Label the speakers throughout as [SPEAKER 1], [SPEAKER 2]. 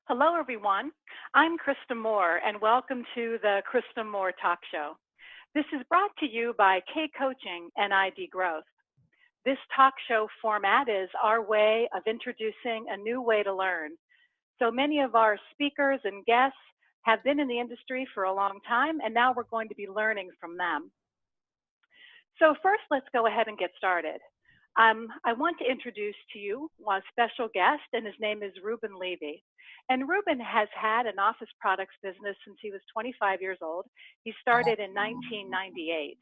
[SPEAKER 1] Hello, everyone. I'm Krista Moore, and welcome to the Krista Moore Talk Show. This is brought to you by K Coaching and ID Growth. This talk show format is our way of introducing a new way to learn. So many of our speakers and guests have been in the industry for a long time, and now we're going to be learning from them. So first, let's go ahead and get started. I want to introduce to you a special guest, and his name is Reuben Levy. And Reuben has had an office products business since he was 25 years old. He started in 1998.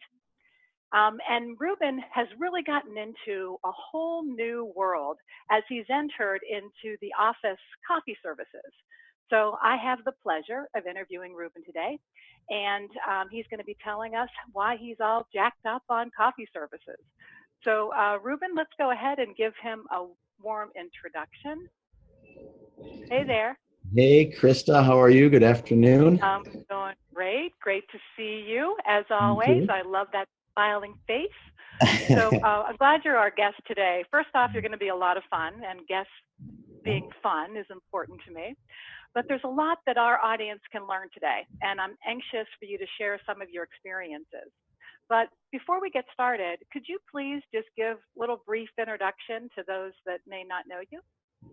[SPEAKER 1] And Reuben has really gotten into a whole new world as he's entered into the office coffee services. So I have the pleasure of interviewing Reuben today, and he's going to be telling us why he's all jacked up on coffee services. So Reuben, let's go ahead and give him a warm introduction. Hey there.
[SPEAKER 2] Hey, Krista, how are you? Good afternoon.
[SPEAKER 1] I'm doing great. Great to see you, as always. I love that smiling face. So I'm glad you're our guest today. First off, you're going to be a lot of fun, and guests being fun is important to me. But there's a lot that our audience can learn today, and I'm anxious for you to share some of your experiences. But before we get started, could you please just give a little brief introduction to those that may not know you?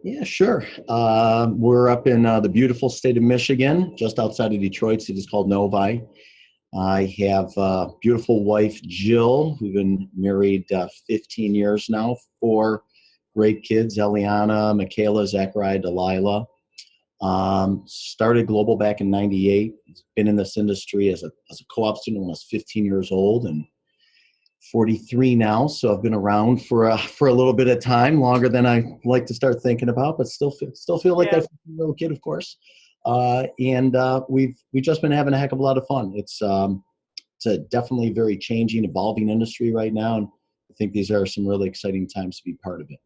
[SPEAKER 2] Yeah, sure. We're up in the beautiful state of Michigan, just outside of Detroit. City's called Novi. I have a beautiful wife, Jill. We've been married 15 years now. 4 great kids, Eliana, Michaela, Zachariah, Delilah. Started Global back in 98. Been in this industry as a co-op student when I was 15 years old and 43 now. So I've been around for a little bit of time, longer than I like to start thinking about, but still feel like that little kid, of course. We've just been having a heck of a lot of fun. It's a definitely very changing, evolving industry right now, and I think these are some really exciting times to be part of it.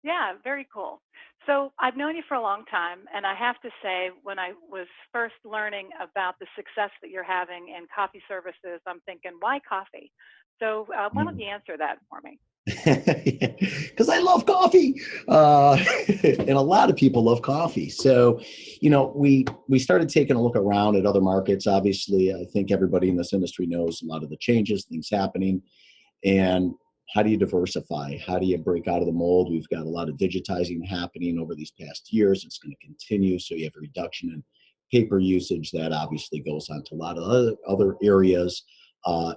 [SPEAKER 1] Yeah, very cool. So I've known you for a long time, and I have to say, when I was first learning about the success that you're having in coffee services, I'm thinking, why coffee? So why don't you answer that for me?
[SPEAKER 2] Because I love coffee, and a lot of people love coffee. So, we started taking a look around at other markets. Obviously, I think everybody in this industry knows a lot of the changes, things happening, and how do you diversify? How do you break out of the mold? We've got a lot of digitizing happening over these past years. It's going to continue. So you have a reduction in paper usage. That obviously goes on to a lot of other areas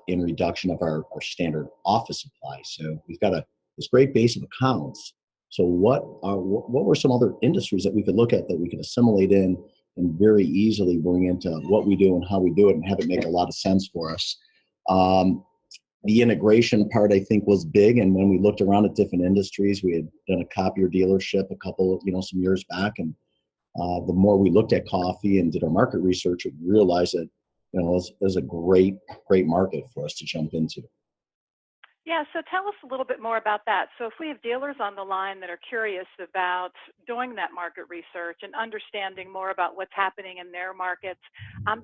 [SPEAKER 2] in reduction of our standard office supply. So we've got this great base of accounts. So what were some other industries that we could look at that we could assimilate in and very easily bring into what we do and how we do it and have it make a lot of sense for us? The integration part, I think, was big. And when we looked around at different industries, we had done a copier dealership some years back. And the more we looked at coffee and did our market research, we realized that, it was a great market for us to jump into.
[SPEAKER 1] Yeah, so tell us a little bit more about that. So if we have dealers on the line that are curious about doing that market research and understanding more about what's happening in their markets,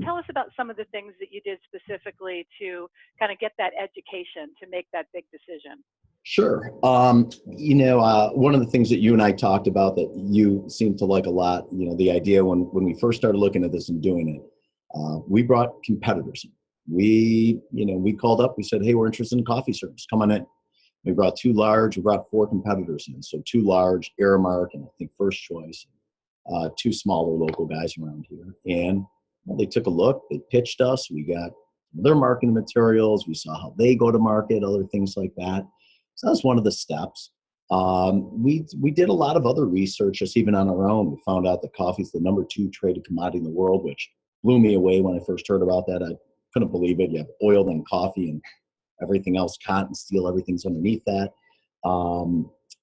[SPEAKER 1] tell us about some of the things that you did specifically to kind of get that education to make that big decision.
[SPEAKER 2] Sure. One of the things that you and I talked about that you seem to like a lot, the idea when we first started looking at this and doing it, we brought competitors in. We called up, we said, hey, we're interested in coffee service, come on in. We brought 4 competitors in. So 2 large, Aramark, and I think First Choice, 2 smaller local guys around here. And they took a look, they pitched us, we got their marketing materials, we saw how they go to market, other things like that. So that's one of the steps. We did a lot of other research just even on our own. We found out that coffee is the number 2 traded commodity in the world, which blew me away when I first heard about that. I couldn't believe it. You have oil and coffee and everything else, cotton, steel, everything's underneath that.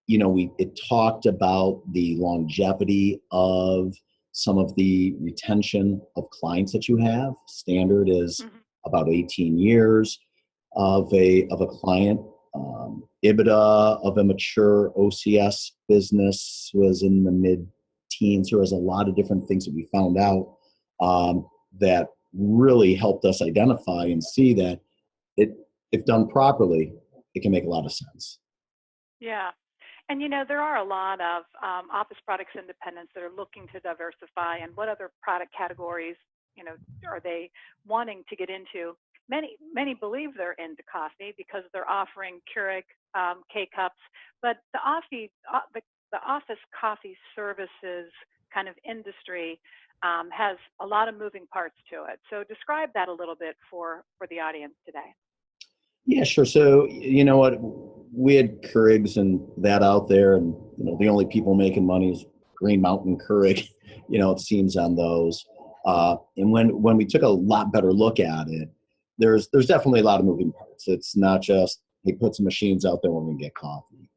[SPEAKER 2] It talked about the longevity of some of the retention of clients that you have. Standard is about 18 years of a client. EBITDA of a mature OCS business was in the mid-teens. There was a lot of different things that we found out that really helped us identify and see that if done properly, it can make a lot of sense.
[SPEAKER 1] Yeah. And there are a lot of office products independents that are looking to diversify. And what other product categories, are they wanting to get into? Many believe they're into coffee because they're offering Keurig K-cups, but the office coffee services kind of industry has a lot of moving parts to it. So describe that a little bit for the audience today.
[SPEAKER 2] Yeah, sure. So, you know what, we had Keurigs and that out there, and the only people making money is Green Mountain Keurig, it seems, on those. And when we took a lot better look at it, there's definitely a lot of moving parts. It's not just, hey, put some machines out there when we get coffee.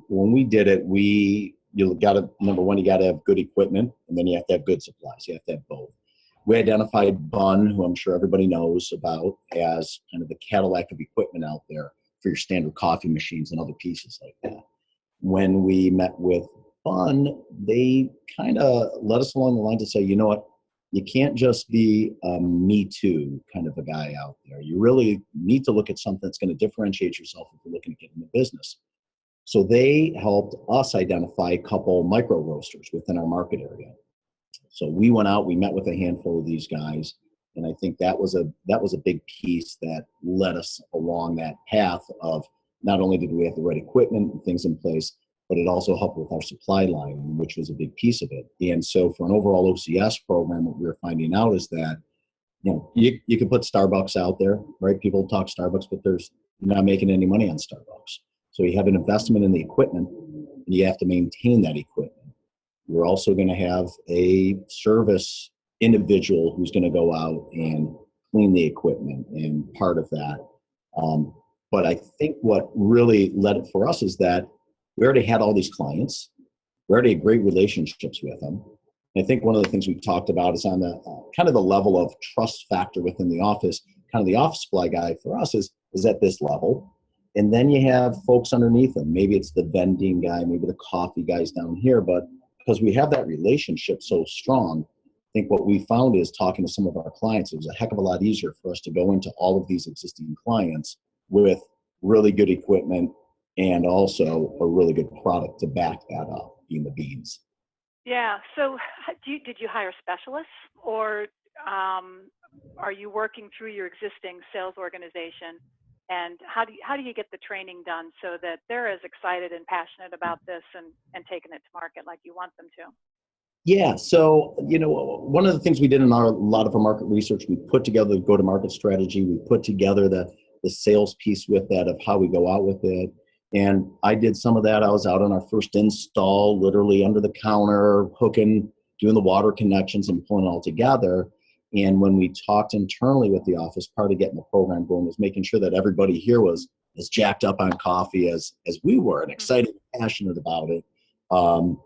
[SPEAKER 2] When we did it, you got to, number one, you got to have good equipment, and then you have to have good supplies. You have to have both. We identified Bunn, who I'm sure everybody knows about, as kind of the Cadillac of equipment out there for your standard coffee machines and other pieces like that. When we met with Bunn, they kind of led us along the line to say, you know what, you can't just be a me too kind of a guy out there. You really need to look at something that's going to differentiate yourself if you're looking to get in the business. So they helped us identify a couple micro roasters within our market area. So we went out, we met with a handful of these guys, and I think that was a big piece that led us along that path of not only did we have the right equipment and things in place, but it also helped with our supply line, which was a big piece of it. And so for an overall OCS program, what we were finding out is that, you can put Starbucks out there, right? People talk Starbucks, but you're not making any money on Starbucks. So you have an investment in the equipment, and you have to maintain that equipment. You're also going to have a service individual who's going to go out and clean the equipment and part of that. But I think what really led it for us is that we already had all these clients. We already had great relationships with them. And I think one of the things we've talked about is on the kind of the level of trust factor within the office. Kind of the office supply guy for us is at this level. And then you have folks underneath them. Maybe it's the vending guy, maybe the coffee guys down here, but because we have that relationship so strong, I think what we found is talking to some of our clients, it was a heck of a lot easier for us to go into all of these existing clients with really good equipment and also a really good product to back that up, being the beans.
[SPEAKER 1] Yeah. So did you hire specialists, or are you working through your existing sales organization? And how do you get the training done so that they're as excited and passionate about this and taking it to market like you want them to?
[SPEAKER 2] Yeah. So, one of the things we did in a lot of our market research, we put together the go-to-market strategy. We put together the sales piece with that of how we go out with it. And I did some of that. I was out on our first install, literally under the counter, hooking, doing the water connections and pulling it all together. And when we talked internally with the office, part of getting the program going was making sure that everybody here was as jacked up on coffee as we were, and excited and passionate about it,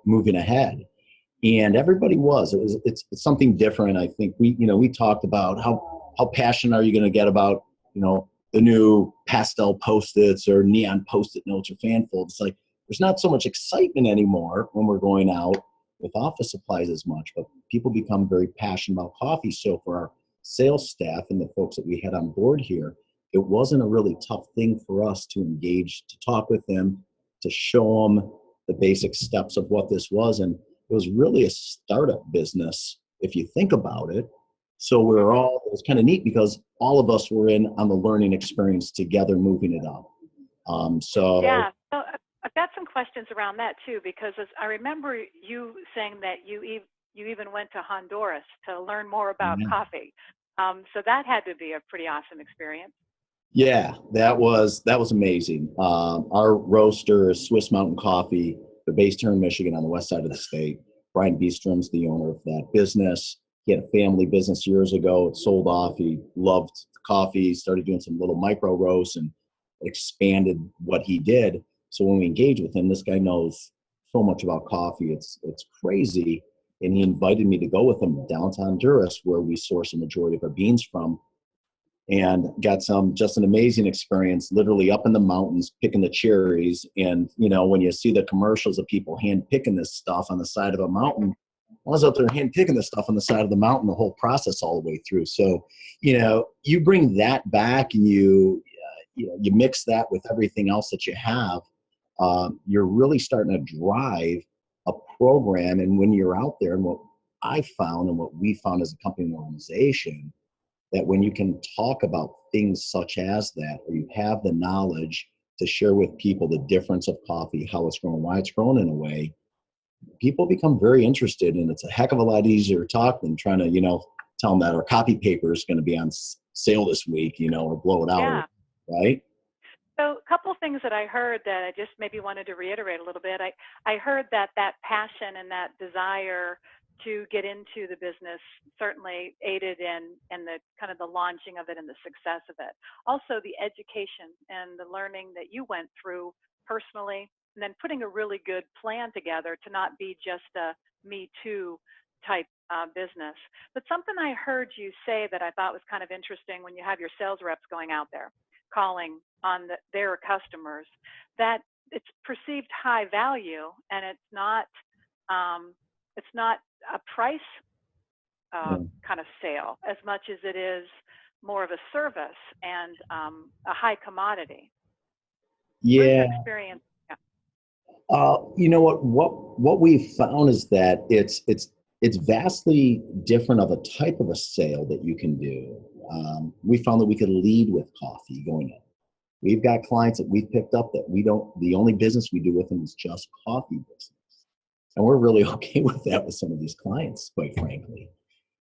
[SPEAKER 2] moving ahead. And everybody was. It's something different. I think we talked about how passionate are you going to get about the new pastel Post-its or neon Post-it notes or fan folds. It's like there's not so much excitement anymore when we're going out with office supplies as much, but people become very passionate about coffee. So for our sales staff and the folks that we had on board here, it wasn't a really tough thing for us to engage, to talk with them, to show them the basic steps of what this was. And it was really a startup business, if you think about it. So it was kind of neat because all of us were in on the learning experience together, moving it up.
[SPEAKER 1] Yeah. So I've got some questions around that too, because I remember you saying that you even went to Honduras to learn more about coffee. So that had to be a pretty awesome experience.
[SPEAKER 2] Yeah, that was amazing. Our roaster is Swiss Mountain Coffee. They're based here in Michigan on the west side of the state. Brian Beestrom's the owner of that business. He had a family business years ago. It sold off. He loved coffee, started doing some little micro roasts and expanded what he did. So when we engage with him, this guy knows so much about coffee. It's crazy. And he invited me to go with him to downtown Honduras, where we source a majority of our beans from, and got just an amazing experience, literally up in the mountains, picking the cherries. And, when you see the commercials of people hand picking this stuff on the side of a mountain, I was out there hand picking this stuff on the side of the mountain, the whole process all the way through. So, you bring that back and you mix that with everything else that you have. you're really starting to drive a program. And when you're out there, and what I found and what we found as a company and organization, that when you can talk about things such as that, or you have the knowledge to share with people the difference of coffee, how it's grown, why it's grown in a way, people become very interested. And it's a heck of a lot easier to talk than trying to, tell them that our copy paper is going to be on sale this week, or blow it out,
[SPEAKER 1] Yeah.
[SPEAKER 2] right?
[SPEAKER 1] So a couple of things that I heard that I just maybe wanted to reiterate a little bit. I heard that passion and that desire to get into the business certainly aided in the kind of the launching of it and the success of it. Also the education and the learning that you went through personally, and then putting a really good plan together to not be just a me too type business. But something I heard you say that I thought was kind of interesting when you have your sales reps going out there calling on their customers, that it's perceived high value, and it's not a price kind of sale as much as it is more of a service and a high commodity. Where's your experience?
[SPEAKER 2] You know what we've found is that it's vastly different of a type of a sale that you can do. We found that we could lead with coffee going in. We've got clients that we've picked up that the only business we do with them is just coffee business. And we're really okay with that with some of these clients, quite frankly.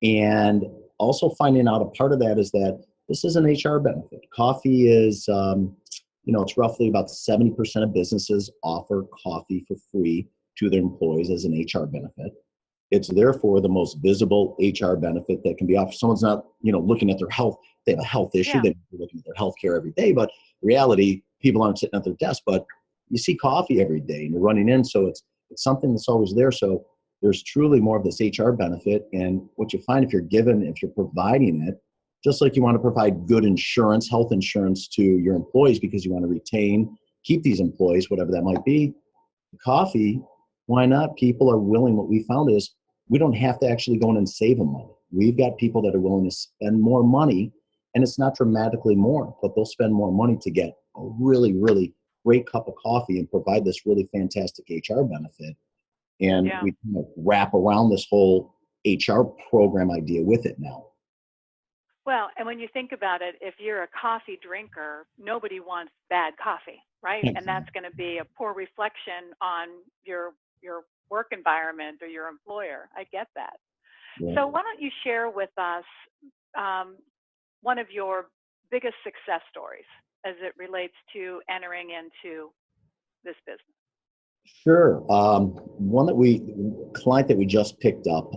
[SPEAKER 2] And also finding out a part of that is that this is an HR benefit. Coffee is, it's roughly about 70% of businesses offer coffee for free to their employees as an HR benefit. It's therefore the most visible HR benefit that can be offered. Someone's not, looking at their health. They have a health issue. They're looking at their health care every day. But in reality, people aren't sitting at their desk. But you see coffee every day and you're running in. So it's something that's always there. So there's truly more of this HR benefit. And what you find if you're providing it, just like you want to provide good insurance, health insurance to your employees because you want to keep these employees, whatever that might be, coffee, why not? People are willing. What we found is we don't have to actually go in and save them money. We've got people that are willing to spend more money, and it's not dramatically more, but they'll spend more money to get a really, really great cup of coffee and provide this really fantastic HR benefit. And we kind of wrap around this whole HR program idea with it now.
[SPEAKER 1] Well, and when you think about it, if you're a coffee drinker, nobody wants bad coffee, right?
[SPEAKER 2] Exactly.
[SPEAKER 1] And that's going to be a poor reflection on your work environment or your employer. I get that. Yeah. So why don't you share with us one of your biggest success stories as it relates to entering into this business?
[SPEAKER 2] Sure. Client that we just picked up,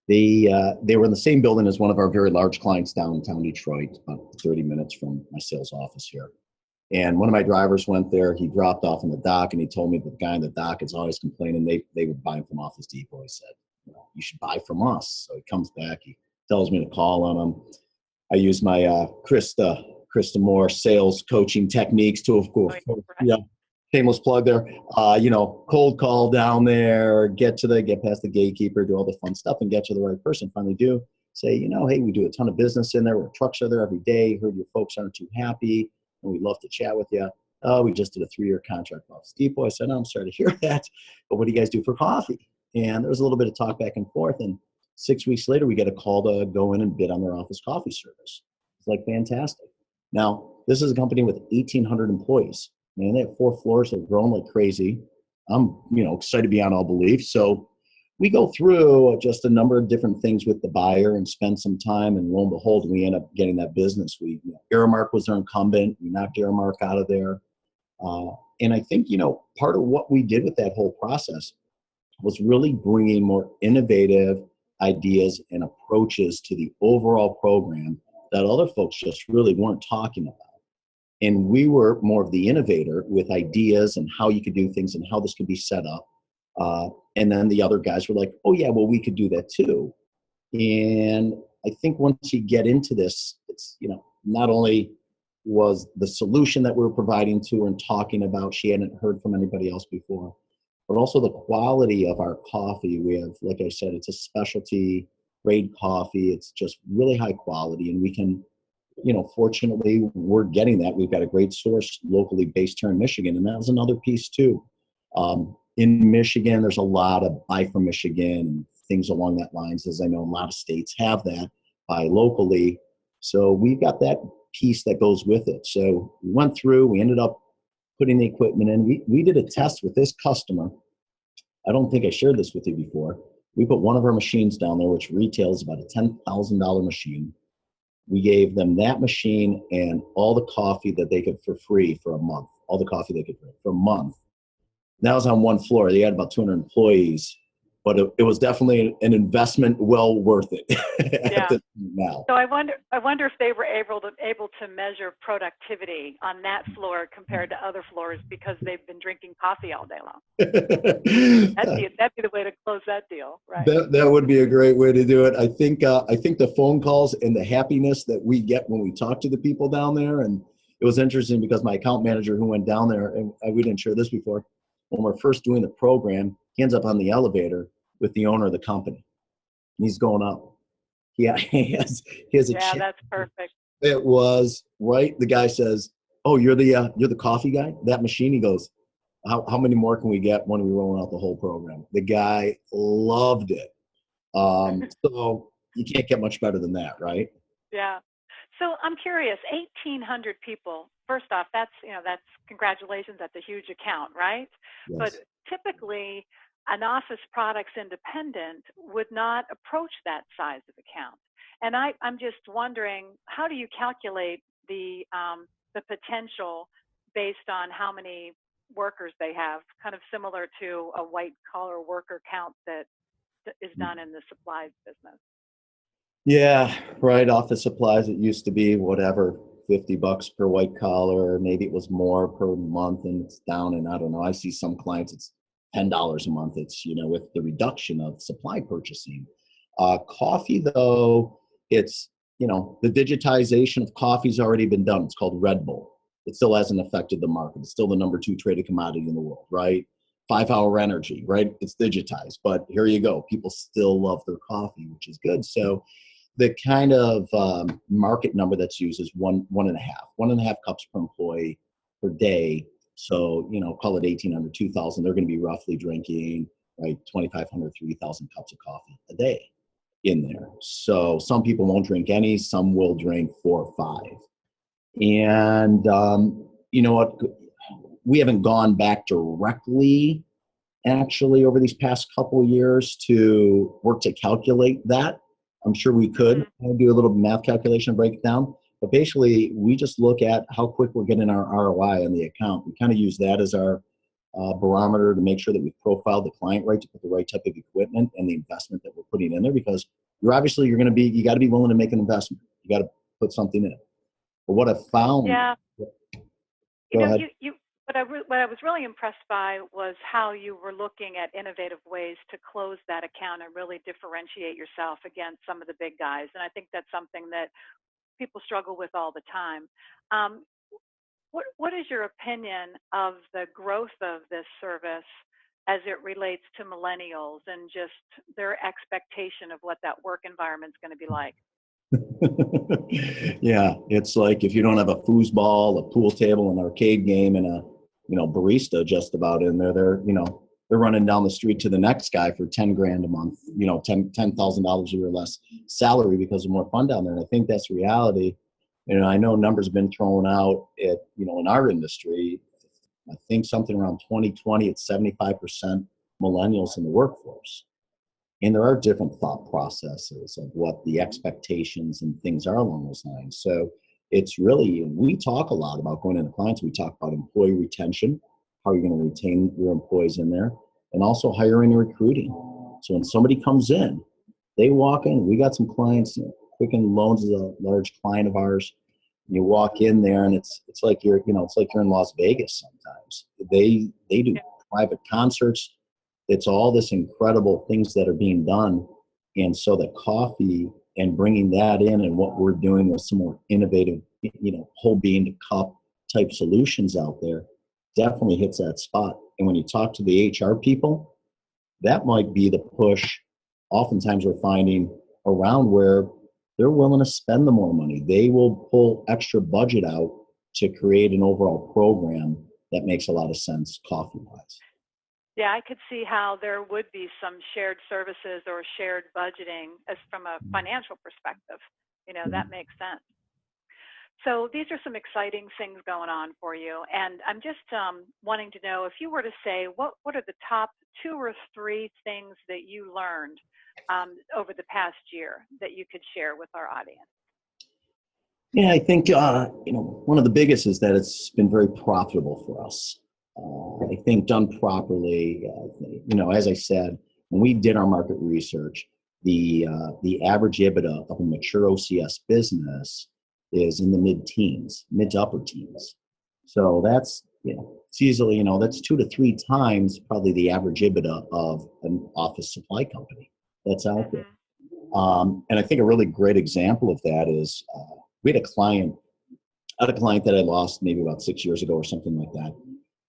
[SPEAKER 2] they were in the same building as one of our very large clients downtown Detroit, about 30 minutes from my sales office here. And one of my drivers went there. He dropped off in the dock, and he told me that the guy in the dock is always complaining they would buy from Office Depot. He said, you should buy from us. So he comes back. He tells me to call on him. I use my Krista Moore sales coaching techniques to, of course, shameless plug there. Cold call down there, get past the gatekeeper, do all the fun stuff, and get to the right person. Finally do say, hey, we do a ton of business in there. Our trucks are there every day. Heard your folks aren't too happy, and we'd love to chat with you. We just did a 3-year contract with Office Depot. I said, I'm sorry to hear that, but what do you guys do for coffee? And there was a little bit of talk back and forth, and 6 weeks later, we get a call to go in and bid on their office coffee service. It's like fantastic. Now, this is a company with 1,800 employees. Man, they have 4 floors. They've grown like crazy. I'm, excited beyond all belief. So we go through just a number of different things with the buyer and spend some time. And lo and behold, we end up getting that business. Aramark was their incumbent. We knocked Aramark out of there. And I think, part of what we did with that whole process was really bringing more innovative ideas and approaches to the overall program that other folks just really weren't talking about. And we were more of the innovator with ideas and how you could do things and how this could be set up. And then the other guys were like, oh yeah, well, we could do that too. And I think once you get into this, it's, not only was the solution that we were providing to her and talking about, she hadn't heard from anybody else before, but also the quality of our coffee. We have, like I said, it's a specialty grade coffee. It's just really high quality, and we can fortunately, we're getting that. We've got a great source locally based here in Michigan, and that was another piece too. In Michigan, there's a lot of buy from Michigan and things along that lines, as I know a lot of states have that buy locally. So we've got that piece that goes with it. So we went through, we ended up putting the equipment in. We did a test with this customer. I don't think I shared this with you before. We put one of our machines down there, which retails about a $10,000 machine. We gave them that machine and all the coffee that they could for free for a month. All the coffee they could drink for a month. That was on one floor. They had about 200 employees, but it was definitely an investment well worth it.
[SPEAKER 1] Yeah.
[SPEAKER 2] Now.
[SPEAKER 1] So I wonder if they were able to measure productivity on that floor compared to other floors because they've been drinking coffee all day long. That'd be the way to close that deal, right?
[SPEAKER 2] That would be a great way to do it. I think the phone calls and the happiness that we get when we talk to the people down there, and it was interesting because my account manager who went down there, and we didn't share this before, when we're first doing the program, he ends up on the elevator with the owner of the company, and he's going up. Yeah, he has a
[SPEAKER 1] yeah, that's perfect.
[SPEAKER 2] It was right. The guy says, "Oh, you're the coffee guy? That machine?" He goes, "How many more can we get when we roll out the whole program?" The guy loved it. So you can't get much better than that, right?
[SPEAKER 1] Yeah. So I'm curious, 1,800 people. First off, that's congratulations. That's a huge account, right?
[SPEAKER 2] Yes.
[SPEAKER 1] But typically, an office products independent would not approach that size of account. And I'm just wondering, how do you calculate the potential based on how many workers they have, kind of similar to a white collar worker count that is done in the supplies business?
[SPEAKER 2] Yeah, right. Office supplies, it used to be whatever, $50 per white collar, maybe it was more per month, and it's down. And I don't know. I see some clients, it's $10 a month. It's, with the reduction of supply purchasing. Coffee, though, it's, the digitization of coffee's already been done. It's called Red Bull. It still hasn't affected the market. It's still the number 2 traded commodity in the world, right? 5-hour energy, right? It's digitized, but here you go. People still love their coffee, which is good. So the kind of market number that's used is one and a half cups per employee per day. So, call it 1,800, 2,000. They're going to be roughly drinking, right, 2,500, 3,000 cups of coffee a day in there. So some people won't drink any, some will drink 4 or 5. And you know what? We haven't gone back directly, actually, over these past couple of years to work to calculate that. I'm sure we could do a little math calculation and break it down. But basically, we just look at how quick we're getting our ROI on the account. We kind of use that as our barometer to make sure that we profile the client right, to put the right type of equipment and the investment that we're putting in there, because you got to be willing to make an investment. You got to put something in. But what I found.
[SPEAKER 1] Yeah.
[SPEAKER 2] Go ahead.
[SPEAKER 1] What I was really impressed by was how you were looking at innovative ways to close that account and really differentiate yourself against some of the big guys. And I think that's something that people struggle with all the time. What is your opinion of the growth of this service as it relates to millennials and just their expectation of what that work environment is going to be like?
[SPEAKER 2] Yeah, it's like if you don't have a foosball, a pool table, an arcade game, and a barista just about in there, they're running down the street to the next guy for 10 grand a month, $10,000 a year less salary because of more fun down there. And I think that's reality. I know numbers have been thrown out at, in our industry. I think something around 2020, it's 75% millennials in the workforce. And there are different thought processes of what the expectations and things are along those lines. So it's really, we talk a lot about going into clients. We talk about employee retention, how you're going to retain your employees in there, and also hiring and recruiting. So when somebody comes in, they walk in. We got some clients. Quicken Loans is a large client of ours. You walk in there, and it's like you're in Las Vegas. Sometimes they do private concerts. It's all this incredible things that are being done, and so the coffee and bringing that in, and what we're doing with some more innovative, whole bean to cup type solutions out there, definitely hits that spot. And when you talk to the HR people, that might be the push. Oftentimes we're finding around where they're willing to spend the more money. They will pull extra budget out to create an overall program that makes a lot of sense coffee-wise.
[SPEAKER 1] Yeah, I could see how there would be some shared services or shared budgeting as from a financial perspective. That makes sense. So these are some exciting things going on for you. And I'm just wanting to know, if you were to say, what are the top 2 or 3 things that you learned over the past year that you could share with our audience?
[SPEAKER 2] Yeah, I think, one of the biggest is that it's been very profitable for us. I think done properly, as I said, when we did our market research, the average EBITDA of a mature OCS business is in the mid-teens, mid to upper teens. So that's, it's easily, that's 2 to 3 times probably the average EBITDA of an office supply company that's out there. And I think a really great example of that is we had a client that I lost maybe about 6 years ago or something like that.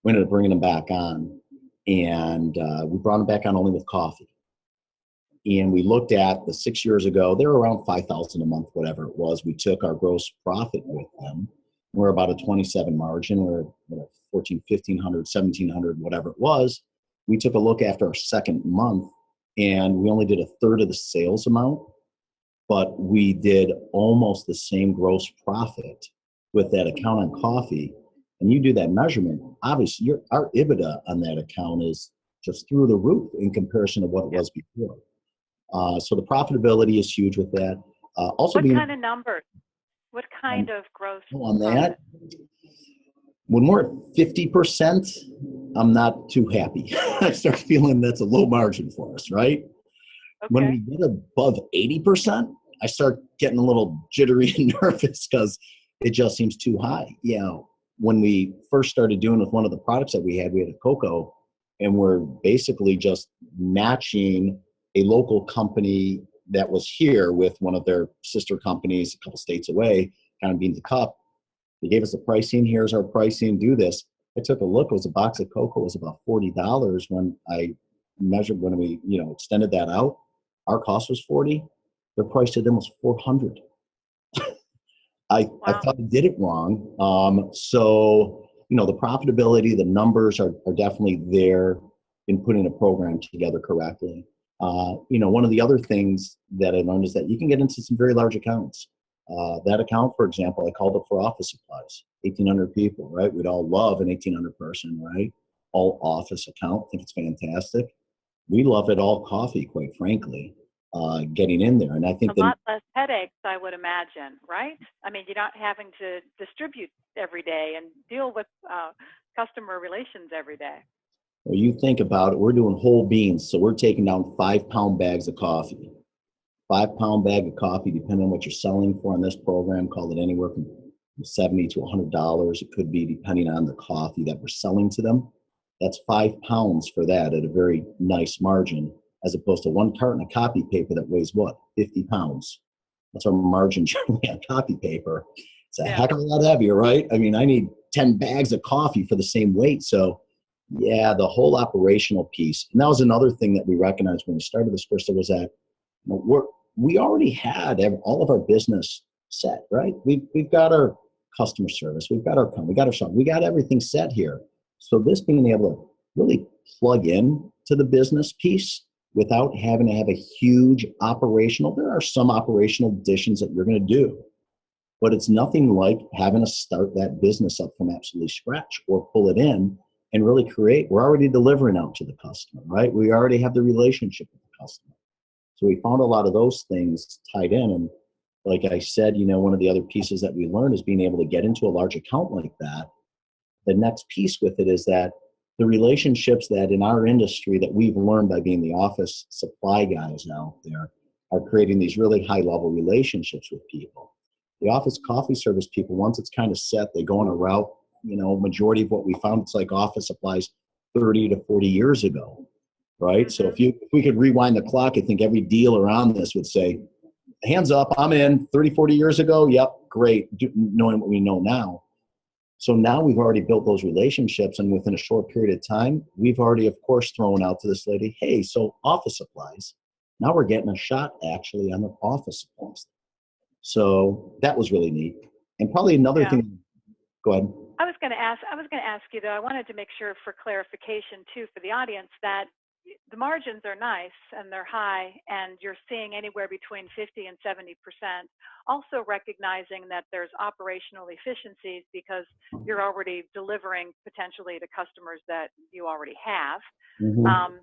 [SPEAKER 2] We ended up bringing them back on, and we brought them back on only with coffee. And we looked at the 6 years ago, they were around $5,000 a month, whatever it was. We took our gross profit with them. We're about a 27 margin. We're 14, 1,500, 1,700, whatever it was. We took a look after our second month, and we only did a third of the sales amount, but we did almost the same gross profit with that account on coffee. And you do that measurement, obviously our EBITDA on that account is just through the roof in comparison to what it was before. So the profitability is huge with that. Also,
[SPEAKER 1] what kind of numbers? What kind of gross
[SPEAKER 2] on that? When we're at 50%, I'm not too happy. I start feeling that's a low margin for us, right? Okay. When we get above 80%, I start getting a little jittery and nervous because it just seems too high. When we first started doing with one of the products that we had a cocoa, and we're basically just matching a local company that was here with one of their sister companies a couple states away, kind of being the cup. They gave us the pricing. Here's our pricing. Do this. I took a look. It was a box of cocoa. It was about $40 when I measured, when we extended that out. Our cost was $40. Their price to them was $400. I thought I did it wrong. So the profitability, the numbers are definitely there in putting a program together correctly. One of the other things that I learned is that you can get into some very large accounts. That account, for example, I called it for office supplies, 1,800 people, right? We'd all love an 1,800 person, right? All office account, think it's fantastic. We love it all coffee, quite frankly, getting in there. And I think
[SPEAKER 1] a lot less headaches, I would imagine, right? I mean, you're not having to distribute every day and deal with customer relations every day.
[SPEAKER 2] Well, you think about it, we're doing whole beans, so we're taking down 5-pound bags of coffee. 5-pound bag of coffee, depending on what you're selling for on this program, call it anywhere from $70 to $100. It could be depending on the coffee that we're selling to them. That's 5 pounds for that at a very nice margin, as opposed to 1 carton of copy paper that weighs 50 pounds. That's our margin generally on copy paper. It's a heck of a lot heavier, right? I mean, I need 10 bags of coffee for the same weight. So yeah, the whole operational piece. And that was another thing that we recognized when we started this, Krista, was that we already had all of our business set, right? We've got our customer service, we got our shop, we got everything set here. So this being able to really plug in to the business piece without having to have a huge operational, there are some operational additions that you're going to do, but it's nothing like having to start that business up from absolutely scratch or pull it in and really create. We're already delivering out to the customer, right? We already have the relationship with the customer. So we found a lot of those things tied in. And like I said, one of the other pieces that we learned is being able to get into a large account like that. The next piece with it is that the relationships that in our industry that we've learned by being the office supply guys out there are creating these really high level relationships with people. The office coffee service people, once it's kind of set, they go on a route. Majority of what we found, it's like office supplies 30 to 40 years ago, right? Mm-hmm. So if we could rewind the clock, I think every deal around this would say, hands up, I'm in. 30, 40 years ago, yep, great, knowing what we know now. So now we've already built those relationships, and within a short period of time, we've already, of course, thrown out to this lady, hey, so office supplies. Now we're getting a shot, actually, on the office supplies. So that was really neat. And probably another
[SPEAKER 1] Yeah.
[SPEAKER 2] thing, go ahead.
[SPEAKER 1] I was going to ask you though, I wanted to make sure for clarification too for the audience that the margins are nice and they're high and you're seeing anywhere between 50 and 70%, also recognizing that there's operational efficiencies because you're already delivering potentially to customers that you already have.
[SPEAKER 2] Mm-hmm.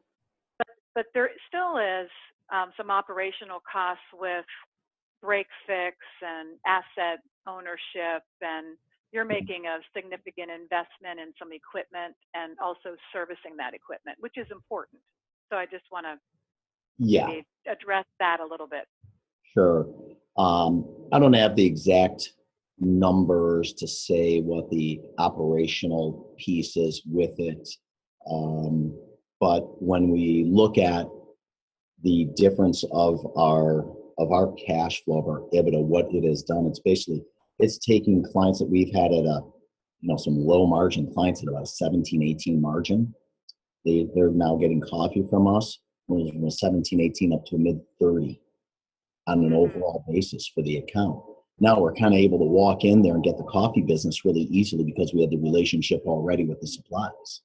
[SPEAKER 1] But there still is some operational costs with break fix and asset ownership, and you're making a significant investment in some equipment and also servicing that equipment, which is important. So I just want to
[SPEAKER 2] Yeah,
[SPEAKER 1] maybe address that a little bit.
[SPEAKER 2] sure. I don't have the exact numbers to say what the operational piece is with it. But when we look at the difference of our cash flow, of our EBITDA, what it has done, it's basically it's taking clients that we've had at a some low margin clients at about a 17, 18 margin. They're now getting coffee from us from a 17, 18 up to a mid 30 on an overall basis for the account. Now we're kind of able to walk in there and get the coffee business really easily because we had the relationship already with the supplies.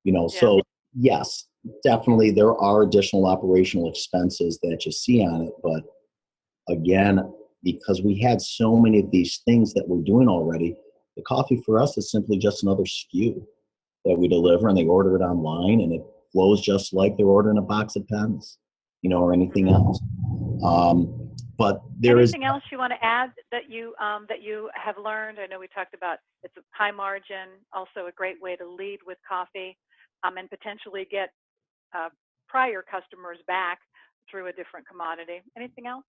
[SPEAKER 1] Yeah.
[SPEAKER 2] So yes, definitely there are additional operational expenses that you see on it, but again, because we had so many of these things that we're doing already, the coffee for us is simply just another SKU that we deliver, and they order it online, and it flows just like they're ordering a box of pens, or anything else. But there is
[SPEAKER 1] anything else you want to add that you have learned? I know we talked about it's a high margin, also a great way to lead with coffee, and potentially get prior customers back through a different commodity. Anything else?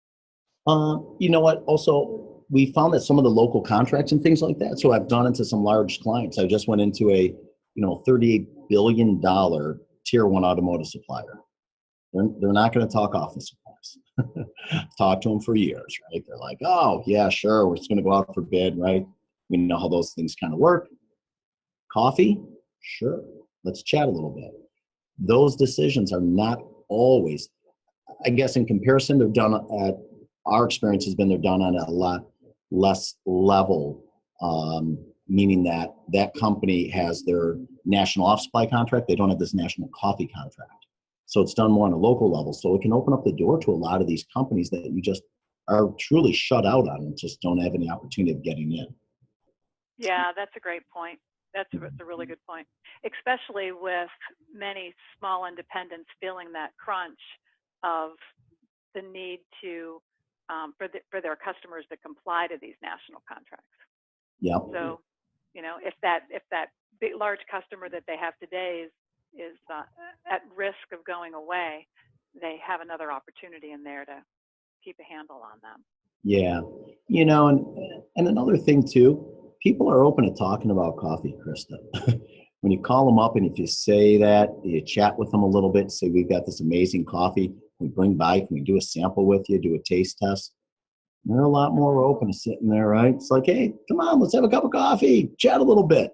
[SPEAKER 2] You know what? Also, we found that some of the local contracts and things like that. So I've gone into some large clients. I just went into a $38 billion tier one automotive supplier. They're not going to talk office supplies. Talk to them for years, right? They're like, oh yeah, sure, we're just going to go out for bid, right? We know how those things kind of work. Coffee, sure. Let's chat a little bit. Those decisions are not always, I guess, in comparison, they're done at our experience has been they're done on a lot less level, meaning that that company has their national off supply contract. They don't have this national coffee contract. So it's done more on a local level. So it can open up the door to a lot of these companies that you just are truly shut out on and just don't have any opportunity of getting in.
[SPEAKER 1] Yeah, that's a great point. That's a really good point, especially with many small independents feeling that crunch of the need to for their customers to comply to these national contracts.
[SPEAKER 2] Yeah.
[SPEAKER 1] So, if that big large customer that they have today is at risk of going away, they have another opportunity in there to keep a handle on them.
[SPEAKER 2] Yeah, and another thing too, people are open to talking about coffee, Krista. When you call them up and if you say that, you chat with them a little bit, say we've got this amazing coffee, we bring by, can we do a sample with you, do a taste test? And they're a lot more open to sitting there, right? It's like, hey, come on, let's have a cup of coffee, chat a little bit.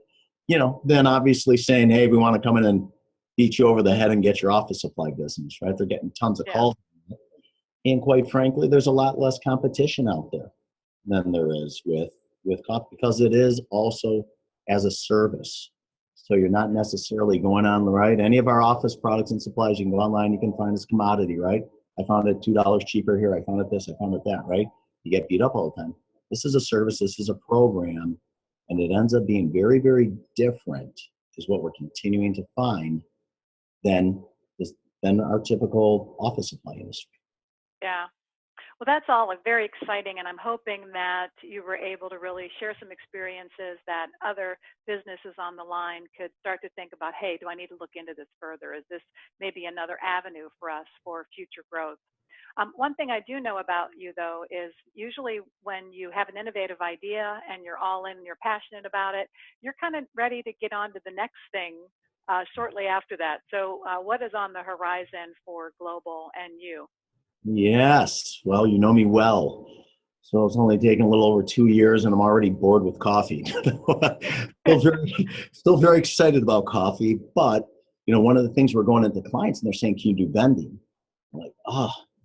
[SPEAKER 2] Then obviously saying, hey, we want to come in and beat you over the head and get your office supply business, right? They're getting tons of calls. And quite frankly, there's a lot less competition out there than there is with coffee because it is also as a service. So you're not necessarily going on the right. Any of our office products and supplies, you can go online, you can find as commodity, right? I found it $2 cheaper here. I found it this, I found it that, right? You get beat up all the time. This is a service, this is a program, and it ends up being very, very different is what we're continuing to find than our typical office supply industry.
[SPEAKER 1] Yeah. Well, that's all very exciting, and I'm hoping that you were able to really share some experiences that other businesses on the line could start to think about, hey, do I need to look into this further? Is this maybe another avenue for us for future growth? One thing I do know about you, though, is usually when you have an innovative idea and you're all in and you're passionate about it, you're kind of ready to get on to the next thing shortly after that. So what is on the horizon for Global and you?
[SPEAKER 2] Yes. Well, you know me well. So it's only taken a little over 2 years and I'm already bored with coffee. Still very excited about coffee. But, one of the things we're going into clients and they're saying, can you do vending? I'm like,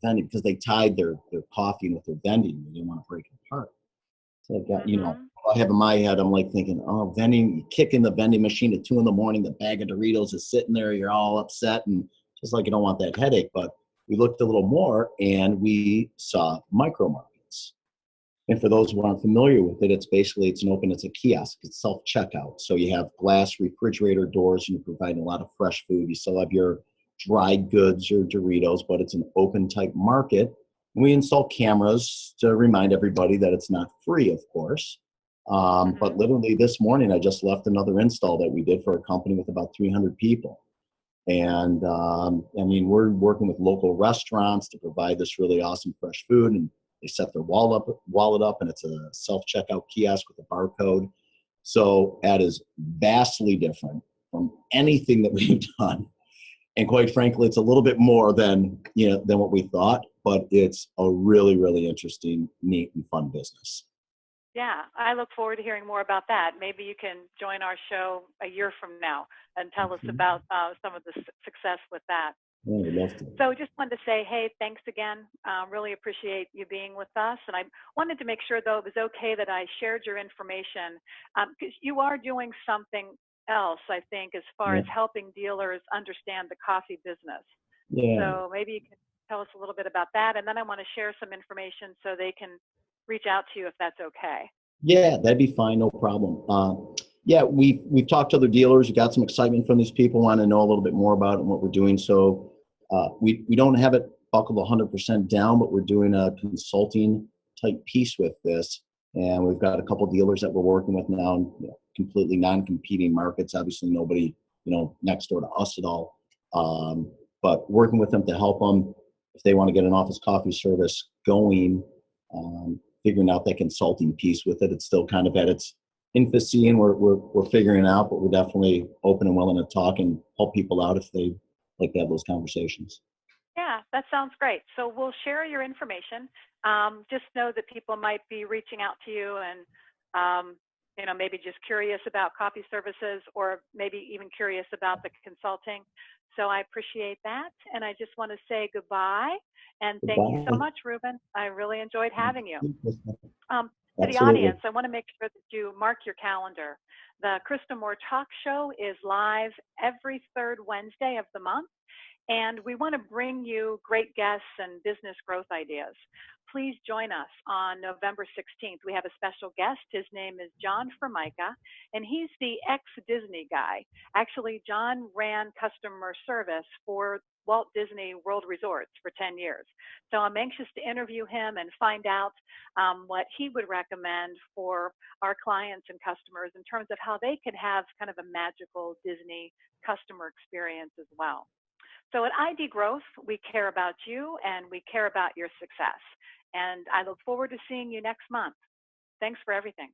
[SPEAKER 2] vending, because they tied their coffee with their vending. They didn't want to break it So I got,
[SPEAKER 1] Mm-hmm.
[SPEAKER 2] I have in my head, I'm like thinking, oh, kicking the vending machine at 2 a.m, the bag of Doritos is sitting there, you're all upset, and just like you don't want that headache. But we looked a little more and we saw micro markets. And for those who aren't familiar with it, it's a kiosk, it's self checkout. So you have glass refrigerator doors and you're providing a lot of fresh food. You still have your dried goods, your Doritos, but it's an open type market. And we install cameras to remind everybody that it's not free, of course. But
[SPEAKER 1] Mm-hmm.
[SPEAKER 2] literally this morning, I just left another install that we did for a company with about 300 people. And I mean, we're working with local restaurants to provide this really awesome fresh food. And they set their wallet up, and it's a self checkout kiosk with a barcode. So that is vastly different from anything that we've done. And quite frankly, it's a little bit more than what we thought, but it's a really, really interesting, neat, and fun business.
[SPEAKER 1] Yeah, I look forward to hearing more about that. Maybe you can join our show a year from now and tell us
[SPEAKER 2] Mhm.
[SPEAKER 1] about some of the success with that.
[SPEAKER 2] Yeah, I'd love to.
[SPEAKER 1] So just wanted to say, hey, thanks again. Really appreciate you being with us. And I wanted to make sure, though, it was okay that I shared your information because you are doing something else, I think, as far
[SPEAKER 2] Yeah.
[SPEAKER 1] as helping dealers understand the coffee business.
[SPEAKER 2] Yeah.
[SPEAKER 1] So maybe you can tell us a little bit about that. And then I want to share some information so they can reach out to you if that's okay.
[SPEAKER 2] Yeah, that'd be fine, no problem. Yeah, we've talked to other dealers. We got some excitement from these people, want to know a little bit more about it and what we're doing. So we don't have it buckled 100% down, but we're doing a consulting type piece with this, and we've got a couple dealers that we're working with now, in, completely non-competing markets. Obviously, nobody next door to us at all, but working with them to help them if they want to get an office coffee service going. Figuring out that consulting piece with it. It's still kind of at its infancy, and we're figuring it out, but we're definitely open and willing to talk and help people out if they like to have those conversations.
[SPEAKER 1] Yeah, that sounds great. So we'll share your information. Just know that people might be reaching out to you and, maybe just curious about coffee services or maybe even curious about the consulting. So I appreciate that. And I just want to say goodbye and thank you so
[SPEAKER 2] Goodbye.
[SPEAKER 1] much, Reuben. I really enjoyed having you. To the
[SPEAKER 2] Absolutely.
[SPEAKER 1] audience, I want to make sure that you mark your calendar. The Krista Moore Talk Show is live every third Wednesday of the month. And we want to bring you great guests and business growth ideas. Please join us on November 16th. We have a special guest. His name is John Formica, and he's the ex-Disney guy. Actually, John ran customer service for Walt Disney World Resorts for 10 years. So I'm anxious to interview him and find out what he would recommend for our clients and customers in terms of how they can have kind of a magical Disney customer experience as well. So at ID Growth, we care about you and we care about your success. And I look forward to seeing you next month. Thanks for everything.